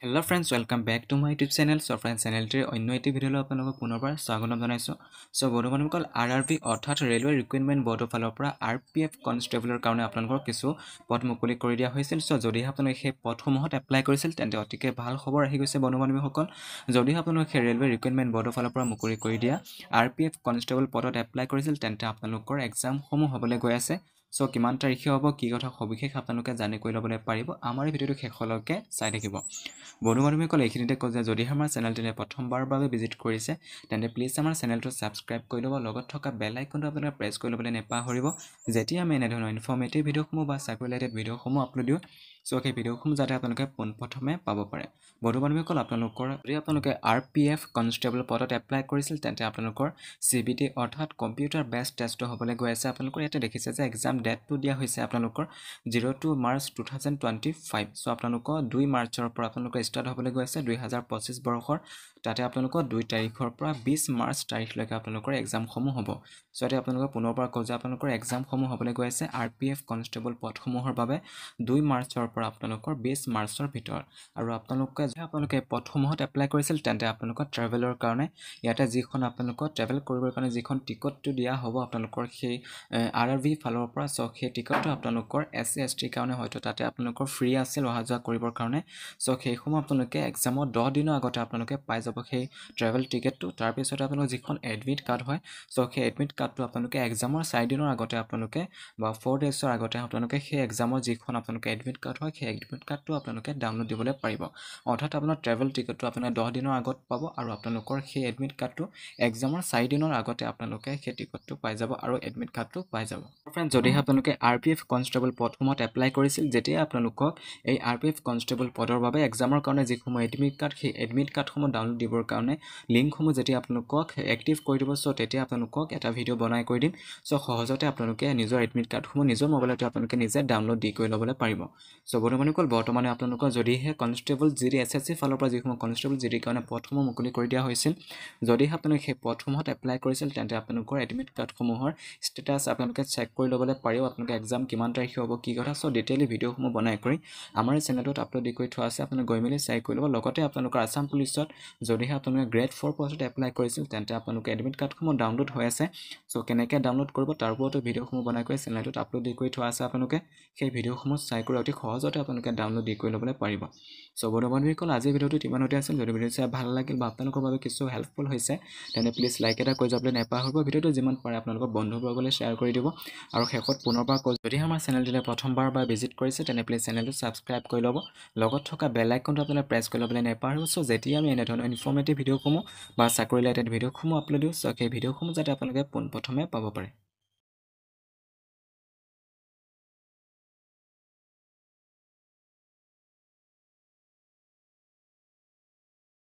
Hello friends, welcome back to my YouTube channel. So friends, channel টিৰ অন্য এটি ভিডিঅ'লৈ আপোনালোকক পুনৰবাৰ স্বাগতম জনাইছো। সো বন্ধুসকল আৰআৰবি অৰ্থাৎ ৰেলৱে ৰিক্ৰুইটমেণ্ট বৰ্ডৰ ফালৰ পৰা আৰপিএফ কনষ্টেবলৰ কাৰণে আপোনালোকৰ কিছু পদ মুকলি কৰি দিয়া হৈছিল। সো যদি আপোনালোকে সেই পদসমূহত এপ্লাই কৰিছিল তেন্তে অতিকে ভাল খবৰ আহি গৈছে বন্ধুসকল। যদি আপোনালোকে ৰেলৱে ৰিক্ৰুইটমেণ্ট বৰ্ডৰ ফালৰ পৰা মুকলি কৰি দিয়া আৰপিএফ কনষ্টেবল পদত এপ্লাই কৰিছিল তেন্তে আপোনালোকৰ এক্সামসমূহ হ'বলৈ গৈ আছে। সো কিমান তাৰিখে হ'ব কি কথা সবিশেষ আপোনালোকে জানি কৰি ল'বলৈ পাৰিব। আমাৰ এই ভিডিঅ'টো শেষলৈকে চাই থাকিব। বন্ধুসকল এইখিনিতে কৈ যে যদি আমাৰ চেনেলটোৱে প্ৰথমবাৰৰ বাবে ভিজিট কৰিছে তেন্তে প্লিজ আমাৰ চেনেলটো ছাবস্ক্ৰাইব কৰি ল'ব, লগত থকা বেল আইকনটো আপোনালোকে প্ৰেছ কৰি ল'বলৈ নেপাহৰিব যেতিয়া আমি এনেধৰণৰ ইনফৰ্মেটিভ ভিডিঅ'সমূহ বা চাকৰি ৰিলেটেড ভিডিঅ'সমূহ আপলোড দিওঁ। সো সেই ভিডিঅ'সমূহ যাতে আপোনালোকে পোনপ্ৰথমে পাব পাৰে। বন্ধুসকল যদি আপোনালোকে আৰপিএফ কনষ্টেবল পদত এপ্লাই কৰিছিল তেন্তে আপোনালোকৰ চিবিটি অৰ্থাৎ কম্পিউটাৰ বেছড টেষ্টটো হ'বলৈ গৈ আছে। আপোনালোকৰ ইয়াতে দেখিছে যে এক্সাম ডেটটো দিয়া হৈছে আপোনালোকৰ 02 মাৰ্চ 2025। সো আপোনালোকৰ 2 মাৰ্চৰ পৰা আপোনালোকৰ ষ্টাৰ্ট হ'বলৈ গৈ আছে 2025 বৰ্ষৰ। তাতে আপোনালোকৰ 2 তাৰিখৰ পৰা 20 মাৰ্চ তাৰিখলৈকে আপোনালোকৰ এক্সামসমূহ হ'ব। সো এতিয়া আপোনালোকৰ পুনৰবাৰ কৈ যে আপোনালোকৰ এক্সামসমূহ হ'বলৈ গৈ আছে আৰপিএফ কনষ্টেবল পদসমূহৰ বাবে 2 মাৰ্চৰ পৰা আপোনালোকৰ 20 মাৰ্চৰ ভিতৰত। আৰু আপোনালোকে পদসমূহত এপ্লাই কৰিছিল তেন্তে আপোনালোকৰ ট্ৰেভেলৰ কাৰণে ইয়াতে যিখন আপোনালোকৰ ট্ৰেভেল কৰিবৰ কাৰণে যিখন টিকটটো দিয়া হ'ব আপোনালোকৰ সেই আৰআৰবি ফালৰ পৰা। সো সেই টিকটটো আপোনালোকৰ SC ST কাৰণে হয়তো তাতে আপোনালোকৰ ফ্ৰী আছিল অহা যোৱা কৰিবৰ কাৰণে। সো সেইসমূহ আপোনালোকে এক্সামৰ 10 দিনৰ আগতে আপোনালোকে পাই যাব সেই ট্ৰেভেল টিকেটটো। তাৰপিছত আপোনালোকৰ যিখন এডমিট কাৰ্ড হয় সো সেই এডমিট কাৰ্ডটো আপোনালোকে এক্সামৰ 4 দিনৰ আগতে আপোনালোকে বা 4 ডেজৰ আগতে আপোনালোকে সেই এক্সামৰ যিখন আপোনালোকে এডমিট কাৰ্ড হয় সেই এডমিট কাৰ্ডটো আপোনালোকে ডাউনলোড দিবলৈ পাৰিব। অৰ্থাৎ আপোনাৰ ট্ৰেভেল টিকেটটো আপোনালোকে 10 দিনৰ আগত পাব আৰু আপোনালোকৰ সেই এডমিট কাৰ্ডটো এক্সামৰ 4 দিনৰ আগতে আপোনালোকে সেই টিকটটো পাই যাব আৰু এডমিট কাৰ্ডটো পাই যাব। ফ্ৰেণ্ড, যদিহে আপোনালোকে আৰপিএফ কনষ্টেবল পদসমূহত এপ্লাই কৰিছিল যেতিয়া আপোনালোকক এই আৰপিএফ কনষ্টেবল পদৰ বাবে এক্সামৰ কাৰণে যিসমূহ এডমিট কাৰ্ড সেই এডমিট কাৰ্ডসমূহ ডাউনলোড দিবৰ কাৰণে লিংকসমূহ যেতিয়া আপোনালোকক এক্টিভ কৰি দিব সো তেতিয়া আপোনালোকক এটা ভিডিঅ' বনাই কৰি দিম। সো সহজতে আপোনালোকে নিজৰ এডমিট কাৰ্ডসমূহ নিজৰ মোবাইলতে আপোনালোকে নিজে ডাউনলোড দি কৰি ল'বলৈ পাৰিব। সো বন্ধুসকল বৰ্তমানে আপোনালোকৰ যদিহে কনষ্টেবল জিডি SSC ফালৰ পৰা যিসমূহ কনষ্টেবল জিডিৰ কাৰণে পদসমূহ মুকলি কৰি দিয়া হৈছিল, যদিহে আপোনালোকে সেই পদসমূহত এপ্লাই কৰিছিল তেন্তে আপোনালোকৰ এডমিট কাৰ্ডসমূহৰ ষ্টেটাছ আপোনালোকে চেক কৰি ল'বলৈ পাৰিব। আপোনালোকে এক্সাম কিমান তাৰিখে হ'ব কি কথা সো ডিটেইলি ভিডিঅ'সমূহ বনাই কৰি আমাৰ চেনেলটোত আপলোড কৰি থোৱা আছে। আপোনালোকে গৈ মেলি চাই কৰি ল'ব। লগতে আপোনালোকৰ আসাম পুলিচত যদিহে আপোনালোকে গ্ৰেড 4 পষ্টত এপ্লাই কৰিছিল তেন্তে আপোনালোকে এডমিট কাৰ্ডসমূহ ডাউনলোড হৈ আছে। সো কেনেকৈ ডাউনলোড কৰিব তাৰ ওপৰতো ভিডিঅ'সমূহ বনাই কৰি চেনেলটোত আপলোড কৰি থোৱা আছে। আপোনালোকে সেই ভিডিঅ'সমূহ চাই কৰি অতি সহজতে আপোনালোকে ডাউনলোড কৰি ল'বলৈ পাৰিব। সো বন্ধুসকল আজিৰ ভিডিঅ'টো ইমানতে আছিল। যদি ভিডিঅ' চাই ভাল লাগিল বা আপোনালোকৰ বাবে কিছু হেল্পফুল হৈছে তেন্তে প্লিজ লাইক এটা কৰি যাবলৈ নেপাহৰিব। ভিডিঅ'টো যিমান পাৰে আপোনালোকৰ বন্ধুবৰ্গলৈ শ্বেয়াৰ কৰি দিব। আৰু শেষত পুনৰবাৰ কৈ যদি আমাৰ চেনেলটোলৈ প্ৰথমবাৰ ভিজিট কৰিছে তেন্তে প্লিজ চেনেলটো ছাবস্ক্ৰাইব কৰি ল'ব, লগত থকা বেল আইকনটো আপোনালোকে প্ৰেছ কৰি ল'বলৈ নেপাহৰিব। সো যেতিয়া আমি এনেধৰণৰ ইনফৰ্মেটিভ ভিডিঅ'সমূহ বা চাকৰি ৰিলেটেড ভিডিঅ'সমূহ আপলোড দিওঁ সো সেই ভিডিঅ'সমূহ যাতে আপোনালোকে পোনপ্ৰথমে পাব পাৰে।